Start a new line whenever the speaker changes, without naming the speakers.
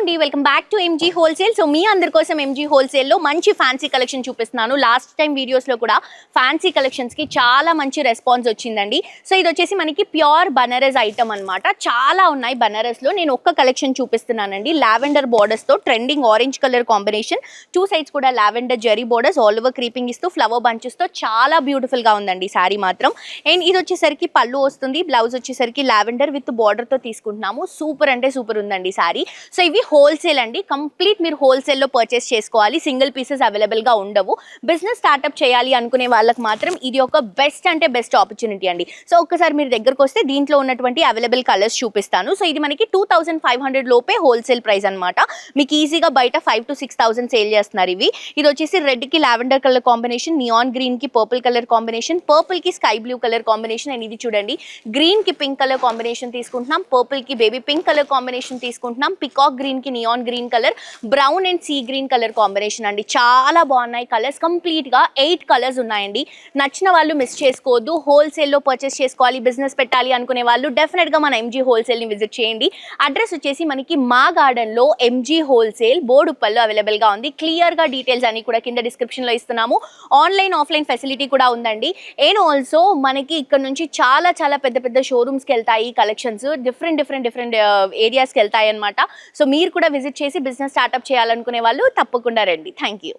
అండి, welcome back to MG wholesale. So మీ అందరి కోసం ఎంజీ హోల్సేల్లో మంచి ఫ్యాన్సీ కలెక్షన్ చూపిస్తున్నాను. లాస్ట్ టైం వీడియోస్లో కూడా ఫ్యాన్సీ కలెక్షన్స్కి చాలా మంచి రెస్పాన్స్ వచ్చిందండి. సో ఇది వచ్చేసి మనకి ప్యూర్ బనారస్ ఐటమ్ అనమాట. చాలా ఉన్నాయి బనారస్లో. నేను ఒక్క కలెక్షన్ చూపిస్తున్నానండి. లావెండర్ బోర్డర్స్తో trending orange colour combination, two sides కూడా lavender zari borders, all over creeping ఇస్తూ ఫ్లవర్ బంచెస్తో చాలా బ్యూటిఫుల్గా ఉందండి శారీ మాత్రం. అండ్ ఇది వచ్చేసరికి పళ్ళు వస్తుంది, బ్లౌజ్ వచ్చేసరికి లావెండర్ విత్ బార్డర్తో తీసుకుంటున్నాము. సూపర్ అంటే సూపర్ ఉందండి శారీ. సో ఇవి హోల్సేల్ అండి, కంప్లీట్ మీరు హోల్సేల్లో పర్చేస్ చేసుకోవాలి. సింగిల్ పీసెస్ అవైలబుల్గా ఉండవు. బిజినెస్ స్టార్ట్అప్ చేయాలి అనుకునే వాళ్ళకి మాత్రం ఇది ఒక బెస్ట్ అంటే బెస్ట్ ఆపర్చునిటీ అండి. సో ఒక్కసారి మీరు దగ్గరకు వస్తే దీంట్లో ఉన్నటువంటి అవైలబుల్ కలర్స్ చూపిస్తాను. సో ఇది మనకి 2500 లోపే హోల్సేల్ ప్రైస్ అనమాట. మీకు ఈజీగా బయట 5,000 to 6,000 సేల్ చేస్తున్నారు ఇవి. ఇది వచ్చేసి రెడ్కి లావెండర్ కలర్ కాంబినేషన్, నియాన్ గ్రీన్కి పర్పుల్ కలర్ కాంబినేషన్, పర్పుల్కి sky blue colour combination. And ఇది చూడండి, గ్రీన్కి పింక్ కలర్ కాంబినేషన్ తీసుకుంటున్నాం, పర్పుల్కి బేబీ పింక్ కలర్ కాంబినేషన్ తీసుకుంటున్నాం, పికాక్ గ్రీన్ కి neon green colour, brown and sea green colour combination అండి. చాలా బాగున్నాయి కలర్స్. కంప్లీట్ గా 8 కలర్స్ ఉన్నాయండి. నచ్చిన వాళ్ళు మిస్ చేసుకోవద్దు. హోల్సేల్ లో పర్చేస్ చేసుకోవాలి, బిజినెస్ పెట్టాలి అనుకునే వాళ్ళు డెఫినెట్ గా మన ఎంజీ హోల్సేల్ ని విజిట్ చేయండి. అడ్రస్ వచ్చేసి మనకి మా గార్డెన్ లో ఎంజీ హోల్సేల్ బోడుప్పల్లో అవైలబుల్ గా ఉంది. క్లియర్ గా డీటెయిల్స్ అన్ని కూడా కింద డిస్క్రిప్షన్ లో ఇస్తున్నాము. ఆన్లైన్ ఆఫ్లైన్ ఫెసిలిటీ కూడా ఉందండి. అండ్ ఆల్సో మనకి ఇక్కడ నుంచి చాలా చాలా పెద్ద పెద్ద షోరూమ్స్ కి వెళ్తాయి కలెక్షన్స్, డిఫరెంట్ ఏరియాస్కి వెళ్తాయి అనమాట. సో మీరు కూడా విజిట్ చేసి బిజినెస్ స్టార్ట్అప్ చేయాలనుకునే వాళ్ళు తప్పకుండా రండి. Thank you.